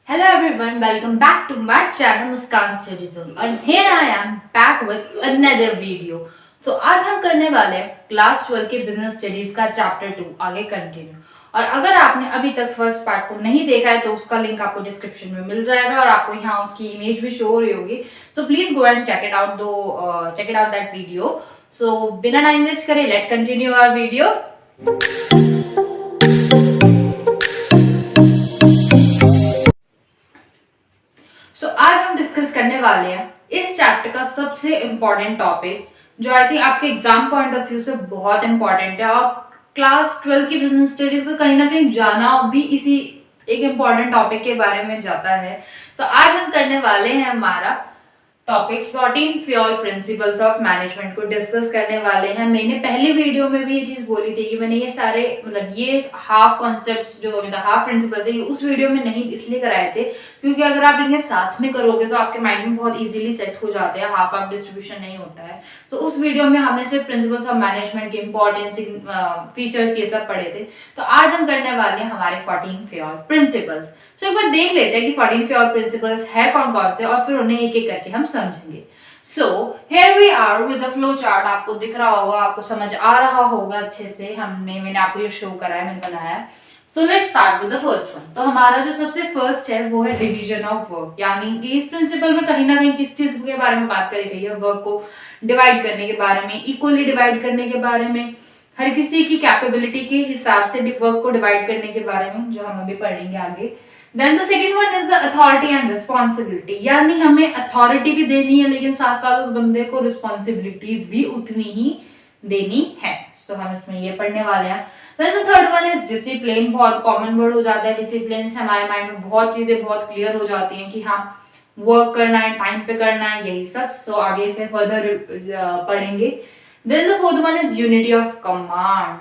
Hello everyone, welcome back to my channel Muskan Study Zone and here I am back with another video. तो आज हम करने वाले हैं क्लास 12 के बिजनेस स्टडीज का चैप्टर 2 आगे कंटिन्यू। और अगर आपने अभी तक फर्स्ट पार्ट को नहीं देखा है तो उसका लिंक आपको डिस्क्रिप्शन में मिल जाएगा और आपको यहाँ उसकी इमेज भी शो हो रही होगी। So please go and check it out that video. So बिना टाइम वेस्ट करे लेट्स कंटिन्यू आवर वीडियो। आज हम डिस्कस करने वाले हैं इस चैप्टर का सबसे इम्पोर्टेंट टॉपिक जो आई थिंक आपके एग्जाम पॉइंट ऑफ व्यू से बहुत इंपॉर्टेंट है। और क्लास 12 की बिजनेस स्टडीज को कहीं ना कहीं जाना भी इसी एक इम्पॉर्टेंट टॉपिक के बारे में जाता है। तो आज हम करने वाले हैं हमारा topic 14 fuel principles of management को डिस्कस करने वाले हैं। मैंने पहली वीडियो में भी ये चीज बोली थी कि मैंने ये सारे ये हाफ कॉन्सेप्ट्स जो हाफ प्रिंसिपल्स है ये उस वीडियो में नहीं इसलिए कराए थे क्योंकि अगर आप इनके साथ में करोगे तो आपके माइंड में बहुत इजीली सेट हो जाते हैं, हाफ हाफ डिस्ट्रीब्यूशन नहीं होता है। तो उस वीडियो में हमने सिर्फ प्रिंसिपल्स ऑफ मैनेजमेंट के इंपॉर्टेंस फीचर्स ये सब पढ़े थे। तो आज हम करने वाले हैं हमारे 14 फ्यूल प्रिंसिपल्स। तो एक बार देख लेते हैं कि 14 फ्यूल प्रिंसिपल्स है कौन कौन से और फिर उन्हें एक एक करके हम समझेंगे। So here we are with the flow chart. आपको दिख रहा होगा, आपको समझ आ रहा होगा अच्छे से। मैंने आपको ये शो करा है, मैंने बनाया है। So let's start with the first one. तो हमारा जो सबसे फर्स्ट है वो है डिवीजन ऑफ वर्क, यानी कि इस प्रिंसिपल में कहीं ना कहीं किस चीज के बारे में बात करी गई है, वर्क को डिवाइड करने के बारे में, इक्वली डिवाइड करने के बारे में, हर किसी की कैपेबिलिटी के हिसाब से वर्क को डिवाइड करने के बारे में, जो हम अभी पढ़ेंगे आगे। Then the second one is the authority and responsibility, यानी हमें अथॉरिटी भी देनी है लेकिन साथ साथ उस बंदे को रिस्पॉन्सिबिलिटीज भी उतनी ही देनी है। सो हम इसमें ये पढ़ने वाले हैं। Then the third one is discipline। बहुत कॉमन वर्ड हो जाता है डिसिप्लिन से, हमारे माइंड में बहुत चीजें बहुत क्लियर हो जाती हैं कि हाँ वर्क करना है, टाइम पे करना है, यही सब। सो आगे इसे फर्दर पढ़ेंगे। Then the fourth one is unity of command।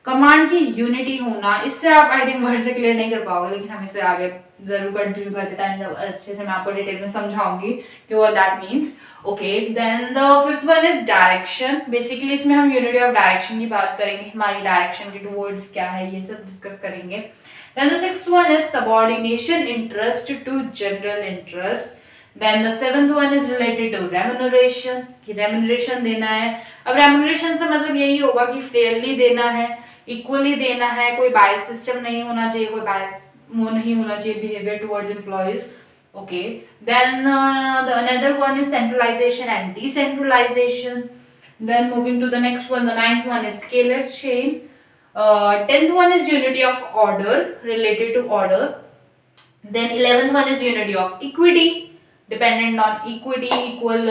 Command की यूनिटी होना, इससे आप आई थिंक वर्ड से क्लियर नहीं कर पाओगे लेकिन हम इसे आगे जरूर कंटिन्यू करते टाइम जब अच्छे से मैं आपको डिटेल में समझाऊंगी कि what that means. Okay, then the fifth one is direction. Basically इसमें हम यूनिटी ऑफ डायरेक्शन की बात करेंगे, हमारी डायरेक्शन के टुवर्ड्स क्या है ये सब डिस्कस करेंगे। Then the sixth one is subordination interest to general interest. Then the seventh one is related to remuneration, कि remuneration देना है। अब remuneration से मतलब यही होगा कि fairly देना है, equally देना है, कोई bias system नहीं होना चाहिए, कोई bias वो नहीं होना चाहिए behavior towards employees। Okay, then the another one is centralization and decentralization। Then moving to the next one, the ninth one is scalar chain। Tenth one is unity of order, related to order। Then 11th one is unity of equity, dependent on equity, equal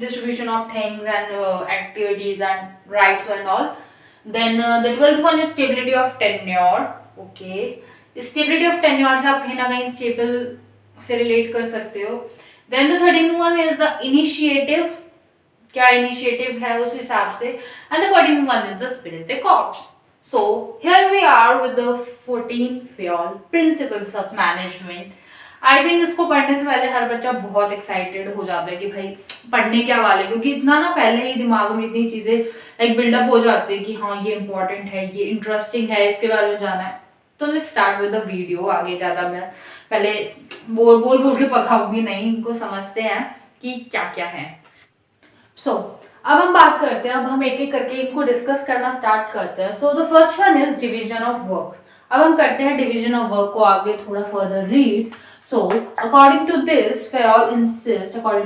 distribution of things and activities and rights and all। Then the 12th one is stability of tenure। Okay, stability of tenure से आप कहीं ना कहीं stable से relate कर सकते हो। Then the 13th one is the initiative, क्या initiative है उस हिसाब से। And the 14th one is the spirit de corps। So here we are with the 14 fuel principles of management। I think इसको पढ़ने से पहले हर बच्चा बहुत एक्साइटेड हो जाता है कि भाई पढ़ने क्या वाले, क्योंकि इतना ना पहले ही दिमाग में इतनी चीजें लाइक बिल्डअप हो जाती है कि हाँ ये इंपॉर्टेंट है, ये इंटरेस्टिंग है, इसके बारे में जाना है। तो let's start with the video. आगे ज्यादा मैं पहले बोल के पकाऊंगी नहीं, इनको समझते हैं कि क्या क्या है। सो अब हम बात करते हैं, अब हम एक एक करके इनको डिस्कस करना स्टार्ट करते हैं। So the first one is division of work. अब हम करते हैं डिविजन ऑफ वर्क को आगे थोड़ा further read. So, according to this principle,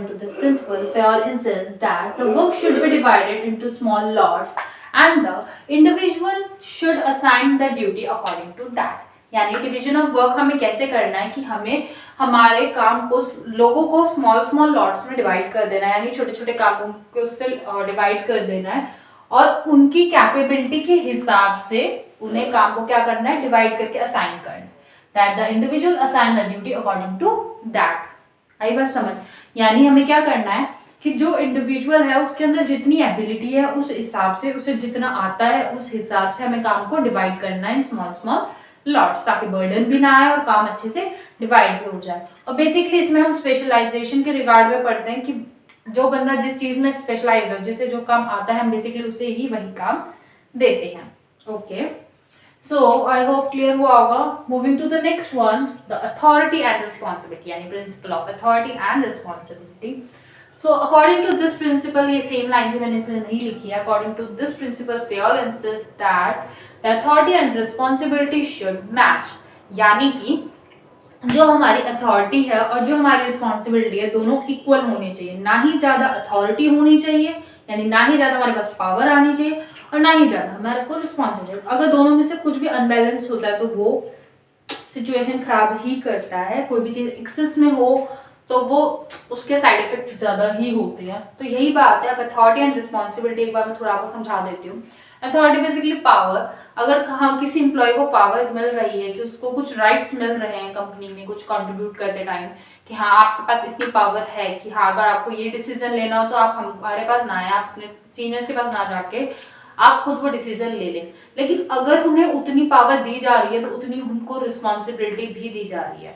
Fayol insists that the work should be divided into small lots and the individual should assign the duty according to that। यानी division of work हमें कैसे करना है कि हमें हमारे काम को, लोगों को स्मॉल लॉट्स में डिवाइड कर देना है, यानी छोटे छोटे कामों को उससे डिवाइड कर देना है और उनकी कैपेबिलिटी के हिसाब से उन्हें काम को क्या करना है, डिवाइड करके असाइन करना है। That the individual assign the duty according to that। आई बात समझ? यानी हमें क्या करना है कि जो इंडिविजुअल है उसके अंदर जितनी एबिलिटी है उस हिसाब से, उसे जितना आता है उस हिसाब से हमें काम को डिवाइड करना है स्मॉल लॉट्स, ताकि बर्डन भी ना आए और काम अच्छे से डिवाइड भी हो जाए। और बेसिकली इसमें हम स्पेशलाइजेशन के रिगार्ड में पढ़ते हैं कि जो बंदा जिस चीज में स्पेशलाइज हो, जिसे जो काम आता है हम बेसिकली उसे ही वही काम देते हैं। Okay, so I hope clear हुआ होगा। Moving to the next one, the authority and responsibility, यानी principle of authority and responsibility. So according to this principle, ये सेम लाइन थी मैंने इसमें नहीं लिखी है। According to this principle Fayol insist that the authority and responsibility should match, यानी कि जो हमारी अथॉरिटी है और जो हमारी रिस्पॉन्सिबिलिटी है दोनों इक्वल होनी चाहिए। ना ही ज्यादा अथॉरिटी होनी चाहिए, यानी ना ही ज्यादा हमारे पास पावर आनी चाहिए, और ना ही ज्यादा हमारे को रिस्पॉन्सिबिलिटी। अगर दोनों में से कुछ भी अनबैलेंस होता है तो वो सिचुएशन खराब ही करता है। कोई भी चीज एक्सेस में हो तो वो उसके साइड इफेक्ट ज्यादा ही होते हैं। तो यही बात है। अब अथॉरिटी एंड रिस्पॉन्सिबिलिटी एक बार मैं थोड़ा आपको समझा देती हूँ। अथॉरिटी बेसिकली पावर, अगर कहाँ किसी एम्प्लॉय को पावर मिल रही है कि उसको कुछ राइट्स मिल रहे हैं कंपनी में कुछ कंट्रीब्यूट करते टाइम, कि हाँ आपके पास इतनी पावर है कि हाँ अगर आपको ये डिसीजन लेना हो तो आप हमारे पास ना आए, आप अपने सीनियर्स के पास ना जाके आप खुद वो डिसीजन ले लें। लेकिन अगर उन्हें उतनी पावर दी जा रही है तो उतनी उनको रिस्पॉन्सिबिलिटी भी दी जा रही है।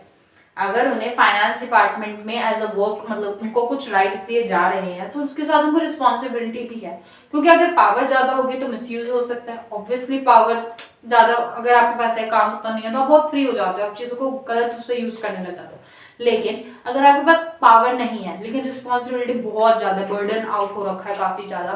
अगर उन्हें फाइनेंस डिपार्टमेंट में एज अ वर्क मतलब उनको कुछ राइट्स दिए जा रहे हैं तो उसके साथ उनको रिस्पॉन्सिबिलिटी भी है। क्योंकि अगर पावर ज्यादा होगी तो मिसयूज हो सकता है। ऑब्वियसली पावर ज्यादा अगर आपके पास है, काम उतना नहीं है, तो आप बहुत फ्री हो जाते हो, आप चीजों को गलत उससे यूज करने लग जाते हो। लेकिन अगर आपके पास पावर नहीं है लेकिन रिस्पॉन्सिबिलिटी बहुत ज्यादा, बर्डन आउट हो रखा है काफी ज्यादा,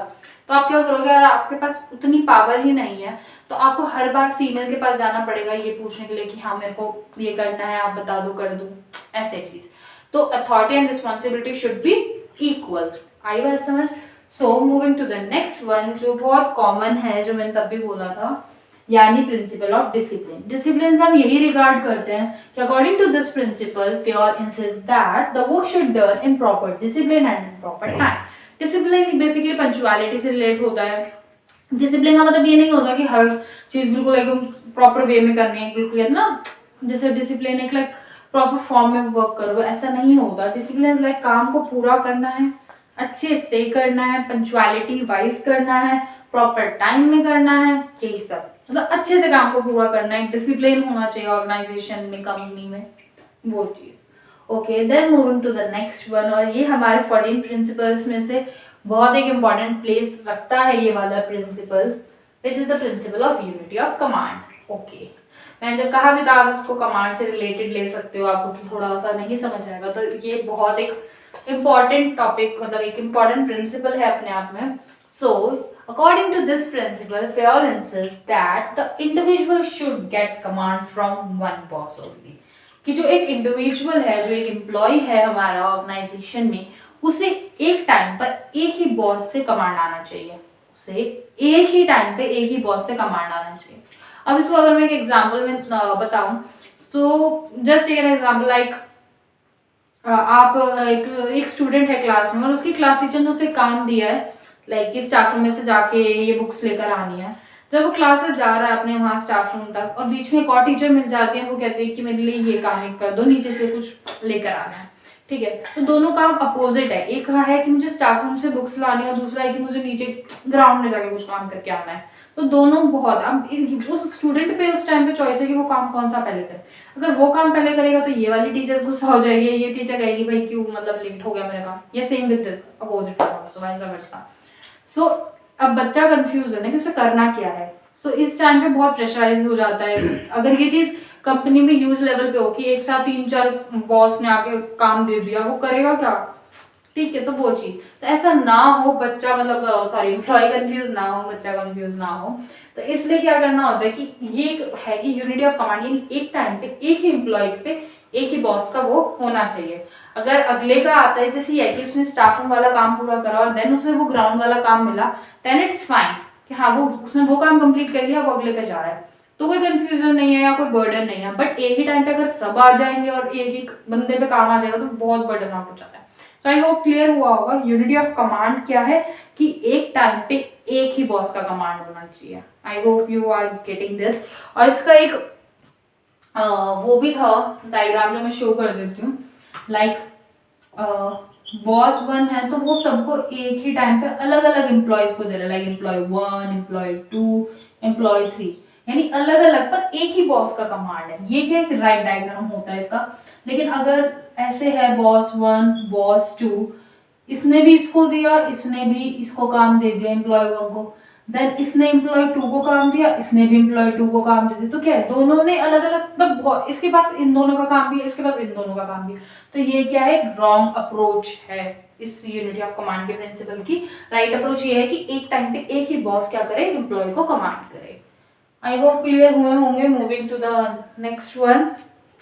तो आप क्या करोगे? अगर आपके पास उतनी पावर ही नहीं है तो आपको हर बार सीनियर के पास जाना पड़ेगा ये पूछने के लिए कि हाँ मेरे को ये करना है, आप बता दो, कर दूं, ऐसे चीज। तो authority and responsibility should be equal. आई बात समझ? So moving to the next one, जो बहुत कॉमन है, जो मैंने तब भी बोला था, यानी प्रिंसिपल ऑफ डिसिप्लिन। डिसिप्लिन हम यही रिगार्ड करते हैं कि according to this principle Fayol insist that the work should done in proper discipline and in proper time. Discipline basically punctuality से रिलेट होता है। डिसिप्लिन का मतलब ये नहीं होता कि हर चीज बिल्कुल एकदम प्रॉपर वे में करनी है, बिल्कुल ना जैसे डिसिप्लिन एक लाइक प्रॉपर फॉर्म में वर्क करो, ऐसा नहीं होता। डिसिप्लिन लाइक काम को पूरा करना है, अच्छे से करना है, पंक्चुअलिटी वाइज करना है, प्रॉपर टाइम में करना है, यही सब मतलब अच्छे से काम को पूरा करना है। डिसिप्लिन होना चाहिए ऑर्गेनाइजेशन में, कंपनी में, वो चीज। Okay, then moving to the next one, और ये हमारे 14 प्रिंसिपल्स में से बहुत एक इम्पॉर्टेंट प्लेस रखता है ये वाला principle, which is the principle of unity of command. Okay, मैंने जब कहा भी था आप इसको कमांड से रिलेटेड ले सकते हो, आपको थोड़ा सा नहीं समझ आएगा, तो ये बहुत एक इम्पॉर्टेंट टॉपिक, मतलब एक इम्पॉर्टेंट प्रिंसिपल है अपने आप में। सो according to this principle, Fayol insists that the individual should get command from one boss only। कि जो एक इंडिविजुअल है, जो एक एम्प्लॉय है हमारा ऑर्गेनाइजेशन में, उसे एक टाइम पर एक ही बॉस से कमांड आना चाहिए। उसे एक ही टाइम पे एक ही बॉस से कमांड आना चाहिए। अब इसको अगर मैं एक एग्जांपल में बताऊं तो जस्ट एक एग्जांपल लाइक आप एक स्टूडेंट है क्लास में और उसकी क्लास टीचर ने उसे काम दिया है लाइक कि स्टाफ रूम में से जाके ये बुक्स लेकर आनी है। जब वो क्लास से जा रहा है अपने वहाँ स्टाफ रूम तक और बीच में एक और टीचर मिल जाती है, वो कहती है कि मेरे लिए ये काम कर दो, नीचे से कुछ लेकर आना है। ठीक है, तो दोनों काम अपोजिट है। एक है कि मुझे स्टाफ रूम से बुक्स लानी है और दूसरा है कि मुझे नीचे ग्राउंड में जाके कुछ काम करके आना है। तो दोनों बहुत, अब उस स्टूडेंट पे उस टाइम पे चॉइस है कि वो काम कौन सा पहले करे। अगर वो काम पहले करेगा तो ये वाली टीचर गुस्सा हो जाएगी, ये टीचर कहेगी भाई क्यों मतलब लेट हो गया मेरा काम, या सेम विद दिस अपोजिट वर्सा। सो अब बच्चा कंफ्यूज है ना कि उसे करना क्या है। सो इस टाइम पे बहुत प्रेशराइज हो जाता है। अगर ये चीज कंपनी में यूज लेवल पे हो कि एक साथ 3-4 बॉस ने आके काम दे दिया, वो करेगा क्या? ठीक है, तो वो चीज, तो ऐसा ना हो बच्चा मतलब सॉरी एम्प्लॉय कंफ्यूज ना हो, बच्चा कंफ्यूज ना हो। तो इसलिए क्या करना होता है कि ये है कि यूनिटी ऑफ कमांड, यानी एक टाइम पे एक ही एम्प्लॉय पे एक ही बॉस का वो होना चाहिए। अगर अगले का आता है जैसे ये कि उसने स्टाफ रूम वाला काम पूरा करा और देन उसे वो ग्राउंड वाला काम मिला, देन इट्स फाइन कि हाँ वो उसने वो काम कंप्लीट कर लिया, वो अगले पे जा रहा है, तो कोई कंफ्यूजन नहीं है या कोई बर्डन नहीं है। बट एक ही टाइम पे अगर सब आ जाएंगे और एक ही बंदे पे काम आ जाएगा तो बहुत बर्डन आउट हो जाता है। सो आई होप क्लियर हुआ होगा यूनिटी ऑफ कमांड क्या है, कि एक टाइम पे एक ही बॉस का कमांड होना चाहिए। I hope you are getting this. और इसका एक वो भी था डायग्राम जो मैं शो कर देती हूँ। लाइक बॉस 1 है तो वो सबको एक ही टाइम पे अलग अलग एम्प्लॉयज को दे रहा है, लाइक एम्प्लॉय 1, एम्प्लॉय 2, एम्प्लॉय 3, यानी अलग अलग पर एक ही बॉस का कमांड है। ये क्या एक राइट डायग्राम होता है इसका। लेकिन अगर ऐसे है बॉस 1, बॉस 2, इसने भी इसको दिया, इसने भी इसको काम दे दिया एम्प्लॉय 1 को, देन इसने एम्प्लॉय 2 को काम दिया, इसने भी एम्प्लॉय 2 को काम दे दिया, तो क्या है दोनों ने अलग अलग मतलब इसके पास इन दोनों का काम भी है, इसके पास इन दोनों का काम भी है, तो ये क्या है रॉन्ग अप्रोच है इस यूनिटी ऑफ कमांड के प्रिंसिपल की। राइट अप्रोच ये है कि एक टाइम पे एक ही बॉस क्या करे, एम्प्लॉय को कमांड करे। आई होप क्लियर हुए होंगे। Moving to the next one.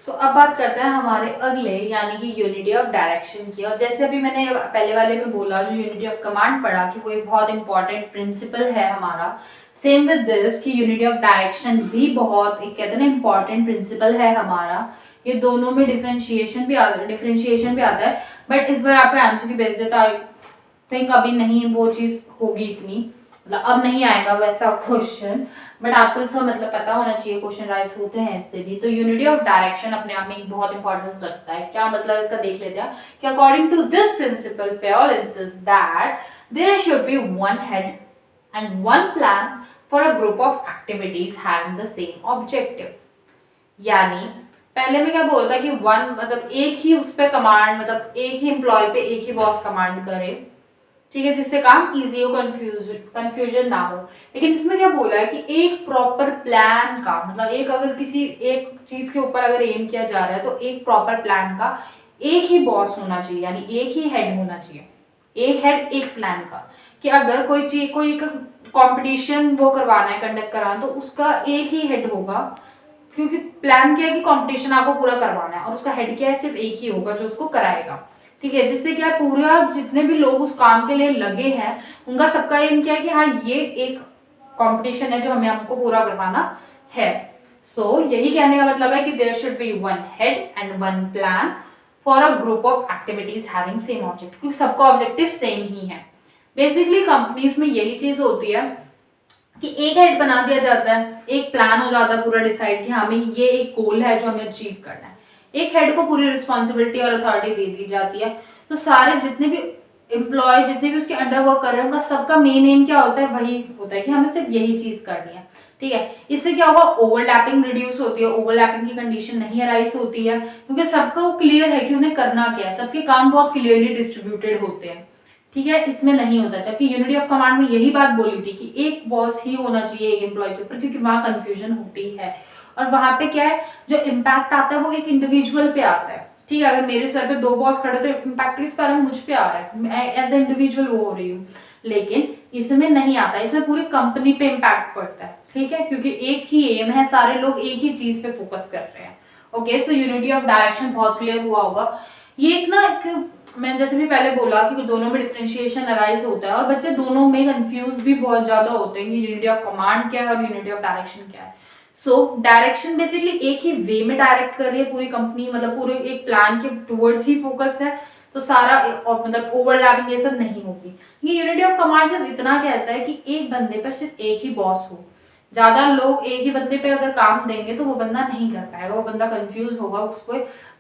So अब बात करते हैं हमारे अगले यानी कि यूनिटी ऑफ डायरेक्शन की। और जैसे अभी मैंने पहले वाले में बोला जो यूनिटी ऑफ कमांड पढ़ा कि वो एक बहुत इंपॉर्टेंट प्रिंसिपल है हमारा, सेम विद दिस कि यूनिटी ऑफ डायरेक्शन भी बहुत एक कहते हैं ना इंपॉर्टेंट प्रिंसिपल है हमारा। ये दोनों में डिफरेंशिएशन भी आता है, बट इस बार आपके आंसर की बेस तो आई थिंक अभी नहीं वो चीज़ होगी इतनी, मतलब अब नहीं आएगा वैसा क्वेश्चन, बट आपको इसका मतलब पता होना चाहिए, क्वेश्चन राइज होते हैं इससे भी। तो यूनिटी ऑफ डायरेक्शन अपने आप में एक बहुत इंपॉर्टेंस रखता है। क्या मतलब इसका देख लेते हैं कि according to this principle Fayol insist that there should be one head and one plan for a group of activities having the same objective. यानी पहले में क्या बोलता है कि वन मतलब एक ही उस पे कमांड, मतलब एक ही एम्प्लॉय पे एक ही बॉस कमांड करे, ठीक है, जिससे काम इजी हो, कंफ्यूजन ना हो। लेकिन इसमें क्या बोला है कि एक प्रॉपर प्लान का, मतलब एक अगर किसी एक चीज के ऊपर अगर एम किया जा रहा है तो एक प्रॉपर प्लान का एक ही बॉस होना चाहिए, यानी एक ही हेड होना चाहिए, एक हेड एक प्लान का। कि अगर कोई चीज कोई कंपटीशन वो करवाना है, कंडक्ट कराना, तो उसका एक ही हेड होगा, क्योंकि प्लान क्या है कि कंपटीशन आपको पूरा करवाना है, और उसका हेड क्या है सिर्फ एक ही होगा जो उसको कराएगा, ठीक है। जिससे क्या पूरा जितने भी लोग उस काम के लिए लगे हैं उनका सबका एम क्या है कि हाँ ये एक कंपटीशन है जो हमें हमको पूरा करवाना है। सो यही कहने का मतलब है कि there should be one head and one plan for a group of activities having same objective, क्योंकि सबका ऑब्जेक्टिव सेम ही है। बेसिकली कंपनीज में यही चीज होती है कि एक हेड बना दिया जाता है, एक प्लान हो जाता है पूरा डिसाइड कि हमें ये एक गोल है जो हमें अचीव करना है, एक हेड को पूरी रिस्पॉन्सिबिलिटी और अथॉरिटी दे दी जाती है। तो सारे जितने भी एम्प्लॉय जितने भी उसके अंडर वर्क कर रहे हैं उनका सबका मेन एम क्या होता है, वही होता है कि हमें सिर्फ यही चीज करनी है, ठीक है। इससे क्या होगा, ओवरलैपिंग रिड्यूस होती है, ओवरलैपिंग की कंडीशन नहीं अराइज होती है, क्योंकि सबको क्लियर है कि उन्हें करना क्या है, सबके काम बहुत क्लियरली डिस्ट्रीब्यूटेड होते हैं, ठीक है। इसमें नहीं होता। जबकि यूनिटी ऑफ कमांड में यही बात बोली थी कि एक बॉस ही होना चाहिए एक एम्प्लॉय के ऊपर, क्योंकि वहां कंफ्यूजन होती है, और वहां पे क्या है जो इम्पैक्ट आता है वो एक इंडिविजुअल पे आता है, ठीक है। अगर मेरे सर पे 2 बॉस खड़े तो इम्पैक्ट किस पर मुझ पे आ रहा है, मैं एज ए इंडिविजुअल वो हो रही हूँ। लेकिन इसमें नहीं आता, इसमें पूरी कंपनी पे इम्पैक्ट पड़ता है, ठीक है, क्योंकि एक ही एम है, सारे लोग एक ही चीज पे फोकस कर रहे हैं। Okay, so unity of direction बहुत क्लियर हुआ होगा। ये एक ना एक मैं जैसे भी पहले बोला कि दोनों में डिफरेंशिएशन अराइज होता है, और बच्चे दोनों में कंफ्यूज भी बहुत ज्यादा होते हैं कि यूनिटी ऑफ कमांड क्या है और यूनिटी ऑफ डायरेक्शन क्या है। सो डायरेक्शन बेसिकली एक ही वे में डायरेक्ट कर रही है पूरी कंपनी, मतलब पूरे एक प्लान के टुवर्ड्स ही फोकस है, तो सारा मतलब ओवरलैपिंग ये सब नहीं होगी। ये यूनिटी ऑफ कमांड सिर्फ इतना कहता है कि एक बंदे पर सिर्फ एक ही बॉस हो, ज्यादा लोग एक ही बंदे पे अगर काम देंगे तो वो बंदा नहीं कर पाएगा, वो बंदा कंफ्यूज होगा, उसको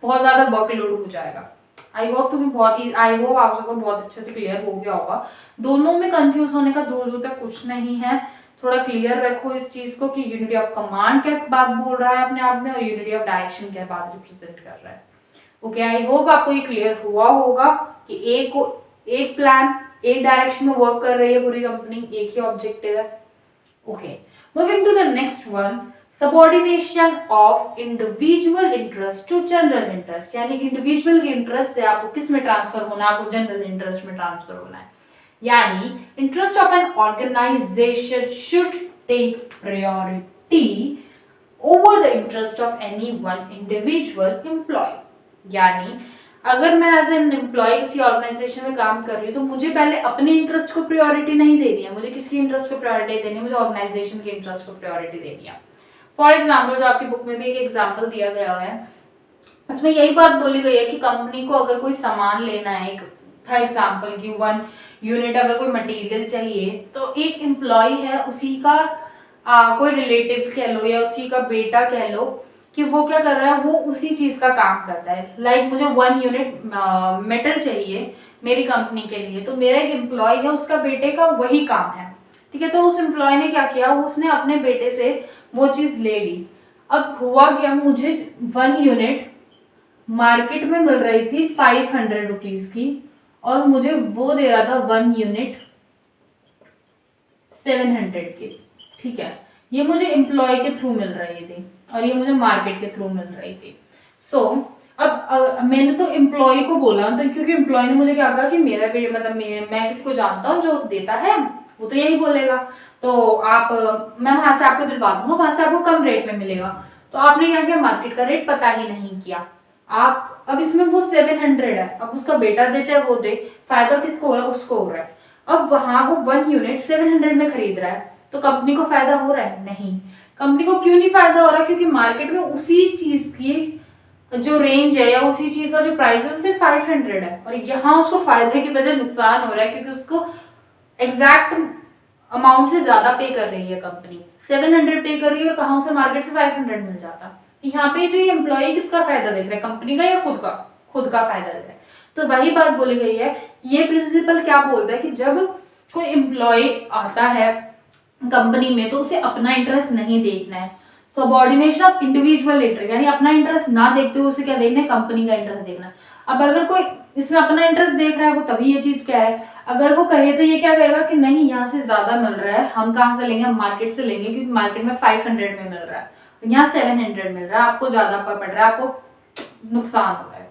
बहुत ज्यादा वर्कलोड हो जाएगा। आई होप आप सबको बहुत अच्छे से क्लियर हो गया होगा। दोनों में कंफ्यूज होने का दूर दूर तक कुछ नहीं है। थोड़ा क्लियर रखो इस चीज को कि यूनिटी ऑफ कमांड क्या बात बोल रहा है अपने आप में, और यूनिटी ऑफ डायरेक्शन क्या बात रिप्रेजेंट कर रहा है। ओके, आई होप आपको ये क्लियर हुआ होगा कि एक प्लान एक डायरेक्शन में वर्क कर रही है पूरी कंपनी, एक ही ऑब्जेक्टिव है। Okay, moving to the next one, subordination of individual interest to general interest, यानी इंडिविजुअल के इंटरेस्ट से आपको किस में ट्रांसफर होना है, आपको जनरल इंटरेस्ट में ट्रांसफर होना है। यानी interest of an organisation should take priority over the interest of any one individual employee. यानी अगर मैं एज एन एम्प्लॉय किसी ऑर्गेनाइजेशन में काम कर रही हूँ तो मुझे पहले अपने इंटरेस्ट को प्रायोरिटी नहीं देनी है, मुझे किसकी इंटरेस्ट को प्रायोरिटी देनी है, मुझे ऑर्गेनाइजेशन के इंटरेस्ट को प्रायोरिटी देनी है। फॉर एग्जाम्पल जो आपकी बुक में भी एक एग्जाम्पल दिया गया है, उसमें यही बात बोली गई है कि कंपनी को अगर कोई सामान लेना है, एक फॉर एग्जाम्पल की 1 यूनिट अगर कोई मटेरियल चाहिए, तो एक एम्प्लॉय है उसी का कोई रिलेटिव कह लो या उसी का बेटा कह लो कि वो क्या कर रहा है, वो उसी चीज का काम करता है। लाइक मुझे 1 यूनिट मेटल चाहिए मेरी कंपनी के लिए, तो मेरा एक एम्प्लॉय है उसका बेटे का वही काम है, ठीक है। तो उस एम्प्लॉय ने क्या किया, उसने अपने बेटे से वो चीज ले ली। अब हुआ क्या, मुझे 1 यूनिट मार्केट में मिल रही थी 500 रुपीज की, और मुझे वो दे रहा था 1 यूनिट 700 की, ठीक है, ये मुझे एम्प्लॉय के थ्रू मिल रही थी और ये मुझे मार्केट के थ्रू मिल रही थी। अब मैंने तो एम्प्लॉय को बोला, तो क्योंकि एम्प्लॉय ने मुझे क्या कहा कि मेरा भी मतलब मैं किसी को जानता हूँ जो देता है, वो तो यही बोलेगा, तो आप मैं वहां से आपको दिलवा दूंगा, वहां से आपको कम रेट में मिलेगा। तो आपने क्या किया, मार्केट का रेट पता ही नहीं किया आप। अब इसमें वो 700 है, अब उसका बेटा दे चाहे वो दे, फायदा किसको हो रहा है, उसको हो रहा है। अब वहां वो 1 यूनिट 700 में खरीद रहा है, तो कंपनी को फायदा हो रहा है? नहीं। कंपनी को क्यों नहीं फायदा हो रहा? क्योंकि मार्केट में उसी चीज की जो रेंज है या उसी चीज का जो प्राइस है वो सिर्फ 500 है, और यहाँ उसको फायदे की बजाय नुकसान हो रहा है, क्योंकि उसको एग्जैक्ट अमाउंट से ज्यादा पे कर रही है कंपनी, 700 पे कर रही है, और कहाँ उसे मार्केट से 500 मिल जाता। यहाँ पे जो ये एम्प्लॉय किसका फायदा देख रहा है, कंपनी का या खुद का? खुद का फायदा देख रहा है। तो वही बात बोली गई है, ये प्रिंसिपल क्या बोलता है कि जब कोई एम्प्लॉय आता है कंपनी में तो उसे अपना इंटरेस्ट नहीं देखना है, सबॉर्डिनेशन ऑफ इंडिविजुअल इंटरेस्ट, यानी अपना इंटरेस्ट ना देखते हुए उसे क्या देखना है, कंपनी का इंटरेस्ट देखना है। अब अगर कोई इसमें अपना इंटरेस्ट देख रहा है, वो तभी ये चीज क्या है, अगर वो कहे तो ये क्या कहेगा कि नहीं यहाँ से ज्यादा मिल रहा है, हम कहाँ से लेंगे, हम मार्केट से लेंगे, क्योंकि मार्केट में 500 में मिल रहा है, यहाँ 700 मिल रहा है, आपको ज्यादा पड़ रहा है, आपको नुकसान हो रहा है।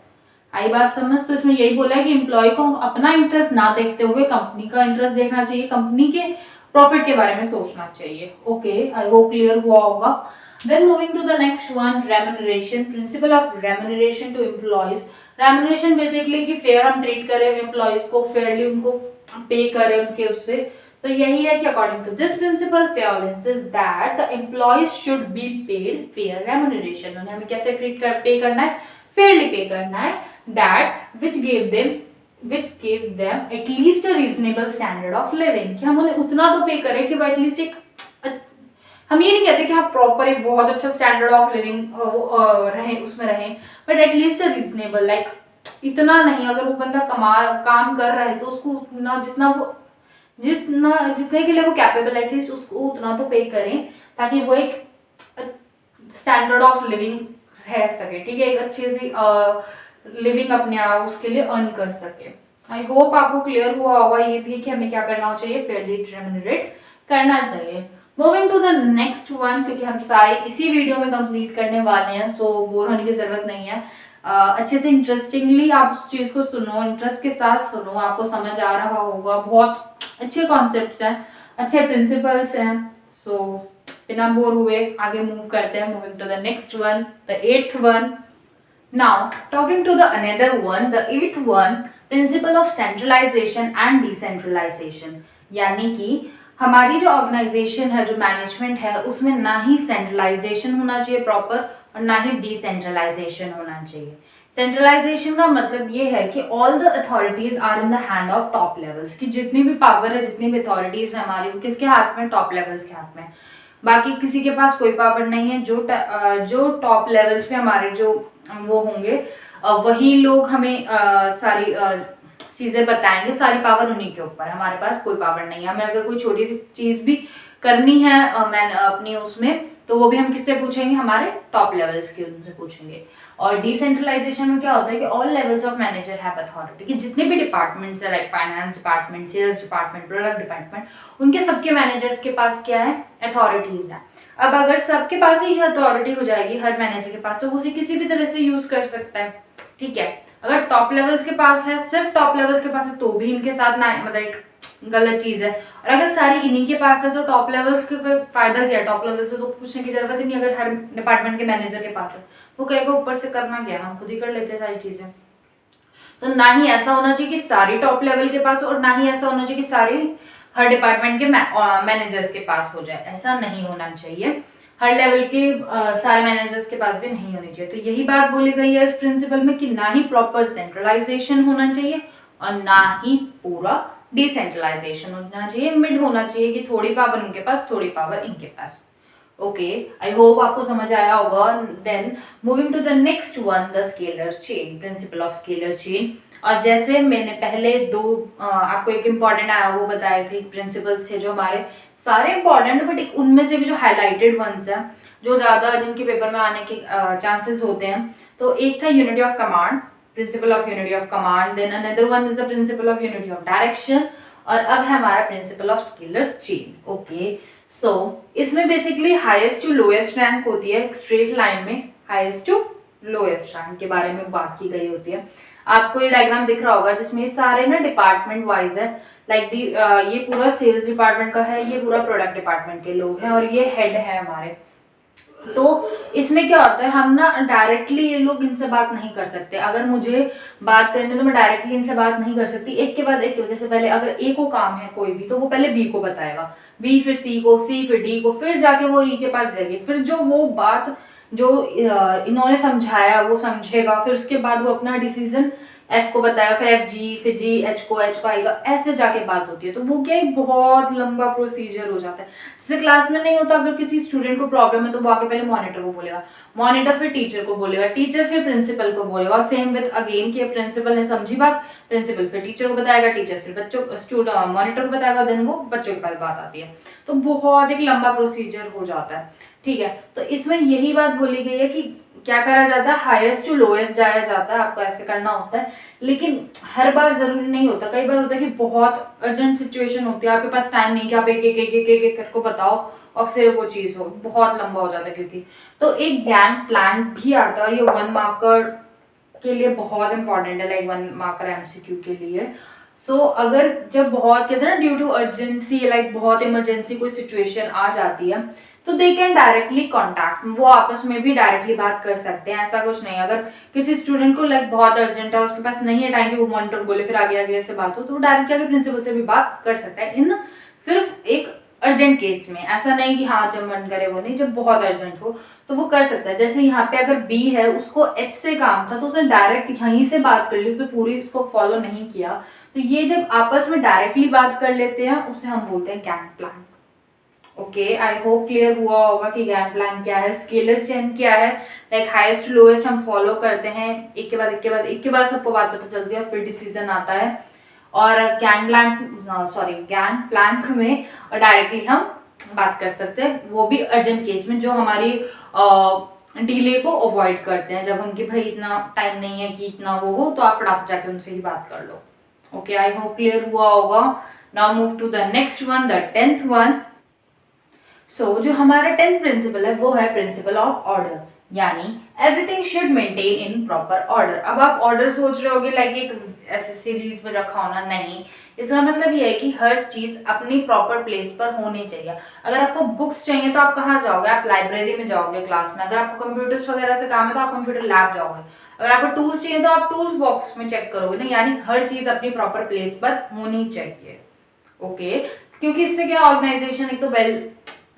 आई बात समझ? तो इसमें यही बोला है कि एम्प्लॉय को अपना इंटरेस्ट ना देखते हुए कंपनी का इंटरेस्ट देखना चाहिए, कंपनी के प्रॉफिट के बारे में सोचना चाहिए। ओके, आई होप क्लियर हुआ होगा। Then moving to the next one, remuneration, principle of remuneration to employees. Remuneration basically कि fair हम treat करें employees को, fairly उनको pay करें उनके उससे। तो यही है कि according to this principle, fairness is that the employees should be paid fair remuneration. उन्हें हमें कैसे pay करना है? Fairly pay करना है। That which gave them at least a reasonable standard of living. कि हम उन्हें उतना तो पे करें कि वो एटलीस्ट एक, हम ये नहीं कहते कि आप प्रॉपर एक बहुत अच्छा स्टैंडर्ड ऑफ लिविंग रहे उसमें रहें, बट एटलीस्ट रीजनेबल, लाइक इतना नहीं, अगर वो बंदा काम कर रहा है तो उसको उतना जितने के लिए वो कैपेबल, एटलीस्ट उसको उतना तो पे करें ताकि वो एक स्टैंडर्ड ऑफ लिविंग रह सके, ठीक है, एक अच्छी सी लिविंग अपने आप उसके लिए अर्न कर सके। आई होप आपको क्लियर हुआ होगा ये भी कि हमें क्या करना चाहिए, फेयरली रेम्यूनरेट करना चाहिए। Moving to the next one, क्योंकि हम सारे इसी वीडियो में कंप्लीट करने वाले हैं, सो बोर होने की जरूरत नहीं है। अच्छे से इंटरेस्टिंगली आप उस चीज को सुनो, इंटरेस्ट के साथ सुनो, आपको समझ आ रहा होगा। बहुत अच्छे कॉन्सेप्ट्स हैं, अच्छे प्रिंसिपल्स हैं। सो बिना बोर हुए आगे मूव करते हैं। Moving to the next one, the 8th one. Now talking to the another one, the 8th one, principle of centralisation and decentralisation. यानी कि हमारी जो ऑर्गेनाइजेशन है, जो मैनेजमेंट है, उसमें ना ही सेंट्रलाइजेशन होना चाहिए प्रॉपर और ना ही डिसेंट्रलाइजेशन होना चाहिए। सेंट्रलाइजेशन का मतलब ये है कि all the authorities are in the hand of top levels, कि जितनी भी पावर है, जितनी भी अथॉरिटीज है हमारी, वो किसके हाथ में, टॉप लेवल्स के हाथ में। बाकी किसी के पास कोई पावर नहीं है। जो टॉप लेवल्स पे हमारे जो वो होंगे, वही लोग हमें सारी चीजें बताएंगे, सारी पावर उन्हीं के ऊपर है, हमारे पास कोई पावर नहीं है। हमें अगर कोई छोटी सी चीज भी करनी है मैंने अपनी उसमें, तो वो भी हम किससे पूछेंगे, हमारे टॉप लेवल्स के उनसे पूछेंगे। और डिसेंट्रलाइजेशन में क्या होता है कि all levels of manager have authority, कि जितने भी डिपार्टमेंट्स है, like finance department, sales department, product department, उनके सबके मैनेजर्स के पास क्या है, अथॉरिटीज है। अब अगर सबके पास ही अथॉरिटी हो जाएगी हर मैनेजर के पास, तो वो उसे किसी भी तरह से यूज कर सकता है, ठीक है। अगर टॉप लेवल्स के पास है, सिर्फ टॉप लेवल्स के पास है, तो भी इनके साथ ना, मतलब एक गलत चीज है। और अगर सारी इन्हीं के पास है तो टॉप लेवल्स के फायदा क्या है, टॉप लेवल से तो पूछने की जरूरत ही नहीं। अगर हर डिपार्टमेंट के मैनेजर के पास है, वो कहेगा ऊपर से करना क्या, हम खुद ही कर लेते हैं सारी चीजें। तो ना ही ऐसा होना चाहिए कि सारी टॉप लेवल के पास, और ना ही ऐसा होना चाहिए कि सारी हर डिपार्टमेंट के मैनेजर्स के पास हो जाए, ऐसा नहीं होना चाहिए। हर लेवल के सारे मैनेजर्स के पास भी नहीं होनी चाहिए। तो यही बात बोली गई है इस प्रिंसिपल में कि ना ही प्रॉपर सेंट्रलाइजेशन होना चाहिए और ना ही पूरा डिसेंट्रलाइजेशन होना चाहिए, मिड होना चाहिए कि थोड़ी पावर उनके पास, थोड़ी पावर इनके पास। ओके, आई होप आपको समझ आया होगा। Then moving to the next one, the scalar chain, principle of scalar chain. और जैसे मैंने पहले आपको एक इम्पॉर्टेंट आया वो बताए थे, प्रिंसिपल्स थे जो हमारे सारे इंपॉर्टेंट, बट उनमें से भी जो हाईलाइटेड वंस हैं, जो ज्यादा जिनके पेपर में आने के चांसेस होते हैं, तो एक था unity of command, principle of unity of command. Then another one is the principle of unity of direction, और अब है हमारा principle of scalar chain. Okay, so इसमें basically highest to lowest rank होती है, स्ट्रेट लाइन में highest to lowest rank के बारे में बात की गई होती है। आपको ये डायग्राम दिख रहा होगा जिसमें सारे ना डिपार्टमेंट वाइज है, लाइक दी ये पूरा सेल्स डिपार्टमेंट का है, ये पूरा प्रोडक्ट डिपार्टमेंट के लोग हैं और ये हेड है हमारे। तो इसमें क्या होता है, हम ना डायरेक्टली ये लोग इनसे बात नहीं कर सकते। अगर मुझे बात करनी तो मैं डायरेक्टली इनसे बात नहीं कर सकती, एक के बाद एक की वजह से। पहले अगर ए को काम है कोई भी तो वो पहले बी को बताएगा, बी फिर सी को, सी फिर डी को, फिर जाके वो ई के पास जाएगी, फिर जो वो बात जो इन्होंने समझाया वो समझेगा, फिर उसके बाद वो अपना डिसीजन एफ को बताया, फिर एफ जी, फिर जी एच को आएगा, ऐसे जाके बात होती है। तो वो क्या एक बहुत लंबा प्रोसीजर हो जाता है। जैसे क्लास में नहीं होता, अगर किसी स्टूडेंट को प्रॉब्लम है तो वो आके पहले मॉनिटर को बोलेगा, मॉनिटर फिर टीचर को बोलेगा, टीचर फिर प्रिंसिपल को बोलेगा, और सेम विद अगेन कि प्रिंसिपल ने समझी बात, प्रिंसिपल फिर टीचर को बताएगा, टीचर फिर बच्चों मॉनिटर को बताएगा, देन वो बच्चों के पास बात आती है। तो बहुत एक लंबा प्रोसीजर हो जाता है, ठीक है। तो इसमें यही बात बोली गई है कि क्या करा जाता है, हाईएस्ट टू लोएस्ट जाया जाता है, आपको ऐसे करना होता है। लेकिन हर बार जरूरी नहीं होता, कई बार होता है कि बहुत अर्जेंट सिचुएशन होती है, आपके पास टाइम नहीं कि आप एक करके बताओ और फिर वो चीज हो, बहुत लंबा हो जाता है क्योंकि। तो एक गैंग प्लान भी आता है और ये 1 मार्कर के लिए बहुत इंपॉर्टेंट है, लाइक 1 मार्कर एमसीक्यू के लिए। सो अगर जब बहुत कहते हैं ना ड्यू टू अर्जेंसी, लाइक बहुत इमरजेंसी कोई सिचुएशन आ जाती है तो दे कैन डायरेक्टली कॉन्टैक्ट, वो आपस में भी डायरेक्टली बात कर सकते हैं, ऐसा कुछ नहीं है। अगर किसी स्टूडेंट को लाइक बहुत अर्जेंट है, उसके पास नहीं है टाइम कि वो मॉनिटर बोले फिर आगे आगे से बात हो, तो वो डायरेक्ट जाके प्रिंसिपल से भी बात कर सकता है इन सिर्फ एक अर्जेंट केस में। ऐसा नहीं कि हाँ जब मन करे वो नहीं, जब बहुत अर्जेंट हो तो वो कर सकता है। जैसे यहाँ पे अगर बी है, उसको एच से काम था तो उसने डायरेक्ट यहीं से बात कर ली, उसने पूरी इसको फॉलो नहीं किया। तो ये जब आपस में डायरेक्टली बात कर लेते हैं उसे हम बोलते हैं gang plan. Okay, I hope clear हुआ होगा कि गैंग प्लान क्या है, स्केलर चेन क्या है, लाइक हाईएस्ट टू लोएस्ट हम फॉलो करते हैं, एक के बाद एक के बाद एक के बाद सबको बात पता चलती है और फिर डिसीजन आता है। और गैंग प्लान में और डायरेक्टली हम बात कर सकते हैं, वो भी अर्जेंट केस में जो हमारी डिले को अवॉइड करते हैं, जब उनकी भाई इतना टाइम नहीं है कि इतना वो हो तो आप फटाफट जाके उनसे ही बात कर लो। ओके, आई होप क्लियर हुआ होगा। Now move to the next one, the 10th one. So जो हमारा 10th प्रिंसिपल है वो है प्रिंसिपल ऑफ ऑर्डर, यानी everything should maintain in proper order. अब आप ऑर्डर सोच रहे होगे लाइक एक ऐसे सीरीज में रखा होना, नहीं, इसका मतलब ये है कि हर चीज अपनी प्रॉपर प्लेस पर होनी चाहिए। अगर आपको बुक्स चाहिए तो आप कहाँ जाओगे, आप लाइब्रेरी में जाओगे क्लास में। अगर आपको कंप्यूटर्स वगैरह से काम है तो आप कंप्यूटर लैब जाओगे। अगर आपको टूल्स चाहिए तो आप टूल्स बॉक्स में चेक करोगे ना, यानी हर चीज अपनी प्रॉपर प्लेस पर होनी चाहिए। ओके, क्योंकि इससे क्या ऑर्गेनाइजेशन एक तो वेल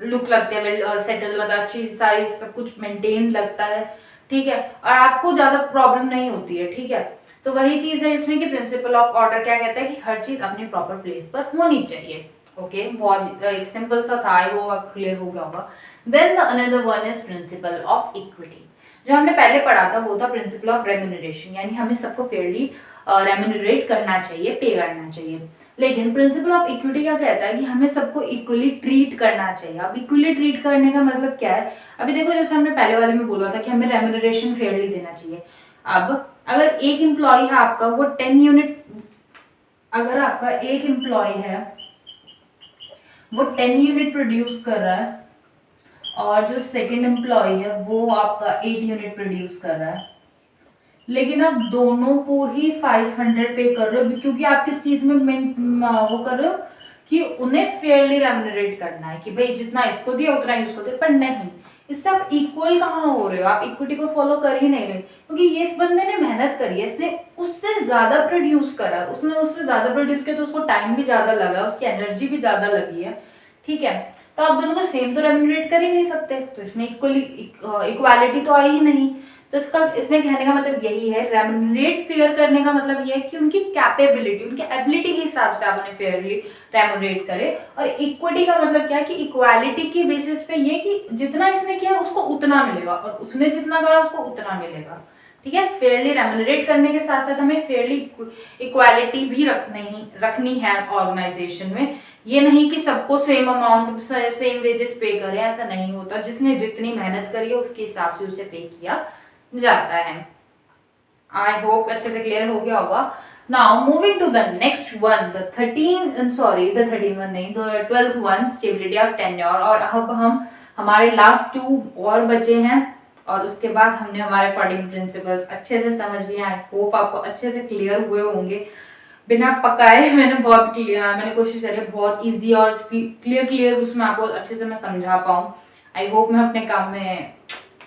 लुक लगते हैं, वेल सेटल, मतलब अच्छी सारी सब कुछ मेंटेन लगता है, ठीक है, और आपको ज्यादा प्रॉब्लम नहीं होती है, ठीक है। तो वही चीज है इसमें कि प्रिंसिपल ऑफ ऑर्डर क्या कहता है कि हर चीज अपनी प्रॉपर प्लेस पर होनी चाहिए। ओके, बहुत एक सिंपल सा था, आई होप क्लियर हो गया होगा। Then the another one is principle of equity. जो हमने पहले पढ़ा था वो था प्रिंसिपल ऑफ रेम्यूनरेशन, यानी हमें सबको फेयरली रेम्यूनरेट करना चाहिए, पे करना चाहिए। लेकिन प्रिंसिपल ऑफ इक्विटी क्या कहता है कि हमें सबको इक्वली ट्रीट करना चाहिए। अब इक्वली ट्रीट करने का मतलब क्या है, अभी देखो जैसे हमने पहले वाले में बोला था कि हमें रेम्यूनरेशन फेयरली देना चाहिए। अब अगर एक एम्प्लॉय है आपका, वो 10 यूनिट, अगर आपका एक एम्प्लॉय है वो 10 यूनिट प्रोड्यूस कर रहा है और जो सेकेंड एम्प्लॉय है वो आपका 8 यूनिट प्रोड्यूस कर रहा है, लेकिन आप दोनों को ही 500 पे कर रहे हो, क्योंकि आप किस चीज में वो कर रहे हो कि उन्हें फेयरली रेम्यूनरेट करना है कि भाई जितना इसको दिया उतना ही उसको दे। पर नहीं, इससे आप इक्वल कहाँ हो रहे हो, आप इक्विटी को फॉलो कर ही नहीं रहे, क्योंकि ये इस बंदे ने मेहनत करी है, इसने उससे ज्यादा प्रोड्यूस करा, उसने उससे ज्यादा प्रोड्यूस किया तो उसको टाइम भी ज्यादा लगा, उसकी एनर्जी भी ज्यादा लगी है, ठीक है। तो आप दोनों को सेम तो रेम्यूनरेट कर ही नहीं सकते, तो इसमें इक्वालिटी तो आई ही नहीं। तो इसमें कहने का मतलब यही है, रेम्यूनरेट फेयर करने का मतलब ये है कि उनकी कैपेबिलिटी, उनके एबिलिटी के हिसाब से आप उन्हें फेयरली रेम्यूनरेट करें। और इक्विटी का मतलब क्या है कि इक्वालिटी की बेसिस पे ये कि जितना इसने किया उसको उतना मिलेगा और उसने जितना करा उसको उतना मिलेगा, ठीक है। फेयरली रेम्यूनरेट करने के साथ साथ हमें फेयरली इक्वालिटी भी रखनी है ऑर्गेनाइजेशन में। ये नहीं कि सबको सेम अमाउंट, सेम वेजेस पे करें, ऐसा नहीं होता। जिसने जितनी मेहनत करी है उसके हिसाब से उसे पे किया जाता है। आई होप अच्छे से क्लियर हो गया होगा। Now moving to the next one, the 13th one नहीं, the 12th one, stability of tenure. और अब हम हमारे लास्ट 2 और बचे हैं और उसके बाद हमने हमारे 14 प्रिंसिपल्स अच्छे से समझ लिया। आई होप आपको अच्छे से क्लियर हुए होंगे। बिना पकाए मैंने कोशिश करी है बहुत इजी और क्लियर उसमें आपको अच्छे से मैं समझा पाऊँ। आई होप मैं अपने काम में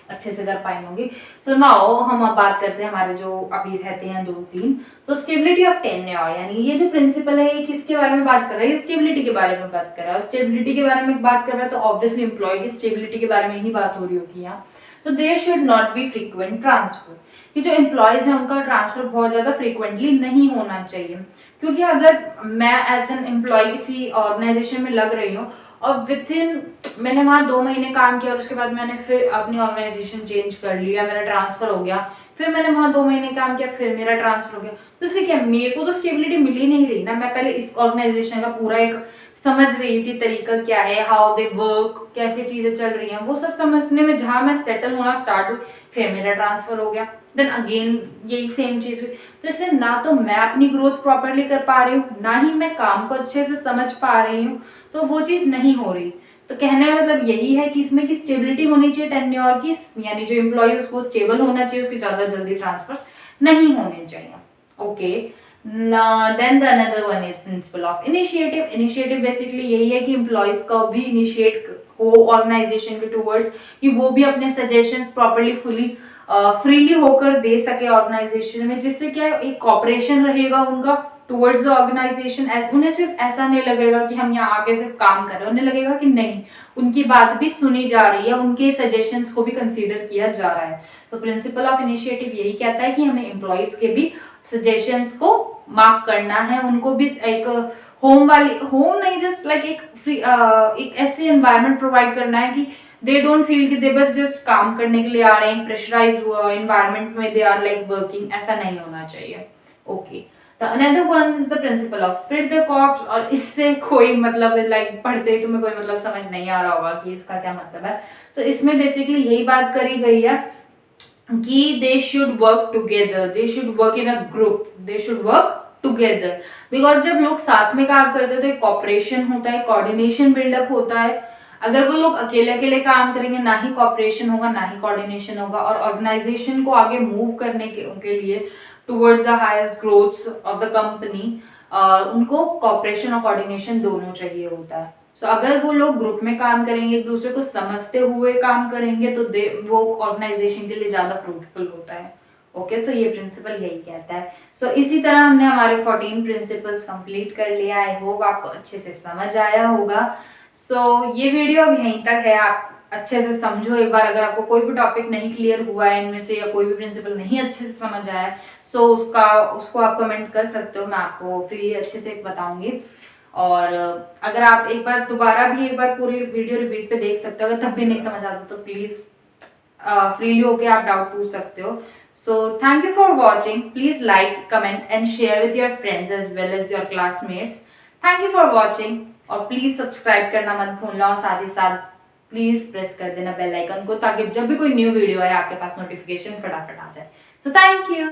अच्छे से कर पाई होंगी। सो नाउ हम अब बात करते हैं हमारे जो अभी रहते हैं 2-3। सो स्टेबिलिटी ऑफ टेन्योर, यानी ये जो प्रिंसिपल है ये किसके बारे में बात कर रहा है? स्टेबिलिटी के बारे में बात कर रहा है। स्टेबिलिटी के बारे में बात कर रहा है तो ऑब्वियसली एम्प्लॉय की स्टेबिलिटी के बारे में ही बात हो रही होगी यहाँ। तो there should not be frequent transfer, कि जो एम्प्लॉयज हैं उनका ट्रांसफर बहुत ज्यादा फ्रीक्वेंटली नहीं होना चाहिए। क्योंकि अगर मैं एज एन एम्प्लॉय किसी ऑर्गेनाइजेशन में लग रही हूँ और मैंने वहाँ 2 महीने काम किया और उसके बाद मैंने फिर अपनी ऑर्गेनाइजेशन चेंज कर लिया, मेरा ट्रांसफर हो गया, फिर मैंने वहाँ 2 महीने काम किया, फिर मेरा ट्रांसफर हो गया, तो इससे क्या, मेरे को तो स्टेबिलिटी मिल ही नहीं रही ना। मैं पहले इस ऑर्गेनाइजेशन का पूरा एक समझ रही थी तरीका क्या है, हाउ दे वर्क, कैसे चीजें चल रही हैं, वो सब समझने में जहाँ मैं सेटल होना स्टार्ट हुई, फिर मेरा ट्रांसफर हो गया, देन अगेन यही सेम चीज हुई। तो इससे ना तो मैं अपनी ग्रोथ प्रॉपरली कर पा रही हूँ, ना ही मैं काम को अच्छे से समझ पा रही हूँ, तो वो चीज नहीं हो रही। तो कहने का मतलब यही है कि इसमें की स्टेबिलिटी होनी चाहिए टेन्योर की, यानी जो एम्प्लॉय उसको स्टेबल होना चाहिए, उसके ज्यादा जल्दी ट्रांसफर नहीं होने चाहिए। Okay, then the another one is principle of initiative. Initiative basically यही है कि एम्प्लॉयज का भी इनिशिएट हो ऑर्गेनाइजेशन के टूवर्ड्स, कि वो भी अपने सजेशंस प्रॉपरली फ्रीली होकर दे सके ऑर्गेनाइजेशन में, जिससे क्या एक कॉपरेशन रहेगा उनका टुवर्ड्स द ऑर्गेनाइजेशन। उन्हें सिर्फ ऐसा नहीं लगेगा कि हम यहाँ आके सिर्फ काम कर रहे हैं, उन्हें लगेगा कि नहीं, उनकी बात भी सुनी जा रही है, उनके सजेशंस को भी कंसीडर किया जा रहा है। तो प्रिंसिपल ऑफ इनिशिएटिव यही कहता है कि हमें एम्प्लॉयज के भी सजेशंस को मार्क करना है, उनको भी एक होम नहीं, जस्ट लाइक एक ऐसे एनवायरनमेंट प्रोवाइड करना है कि दे डोंट फील कि दे बस जस्ट काम करने के लिए आ रहे हैं, प्रेशराइज एनवायरनमेंट में दे आर लाइक वर्किंग, ऐसा नहीं होना चाहिए। Okay, the another one is the principle of split the corps. और इससे कोई मतलब लाइक पढ़ते ही तुम्हें कोई मतलब समझ नहीं आ रहा होगा कि इसका क्या मतलब है। तो इसमें बेसिकली यही बात करी गई है कि they should work together, they should work in a group, they should work together. Because जब लोग साथ में काम करते हैं तो एक कॉपरेशन होता है, कोऑर्डिनेशन बिल्डअप होता है। अगर वो लोग अकेले अकेले काम करेंगे, ना ही कॉपरेशन होगा, ना ही कोऑर्डिनेशन होगा, और ऑर्गेनाइजेशन को आगे मूव करने के उनके लिए towards the highest growth of the company, उनको कॉपरेशन और कोऑर्डिनेशन दोनों चाहिए होता है। सो अगर वो लोग ग्रुप में काम करेंगे, एक दूसरे को समझते हुए काम करेंगे, तो वो ऑर्गेनाइजेशन के लिए ज्यादा फ्रूटफुल होता है। ओके, तो ये प्रिंसिपल यही कहता है। सो इसी तरह हमने हमारे 14 प्रिंसिपल्स कंप्लीट कर लिया। आई होप आपको अच्छे से समझ आया होगा। सो ये वीडियो अब यहीं तक है, आप अच्छे से समझो एक बार। अगर आपको कोई भी टॉपिक नहीं क्लियर हुआ है इनमें से, या कोई भी प्रिंसिपल नहीं अच्छे से समझ आया है, सो उसको आप कमेंट कर सकते हो, मैं आपको फ्री अच्छे से बताऊंगी। और अगर आप एक बार पूरी वीडियो रिपीट पे देख सकते हो, अगर तब भी नहीं समझ आता तो प्लीज फ्रीली होके आप डाउट पूछ सकते हो। So thank you for watching. Please like, comment and share with your friends as well as your classmates. Thank you for watching, और प्लीज सब्सक्राइब करना मत भूलना, और साथ ही साथ प्लीज प्रेस कर देना बेल आइकन को, ताकि जब भी कोई न्यू वीडियो आए आपके पास नोटिफिकेशन फटाफट आ जाए। सो थैंक यू।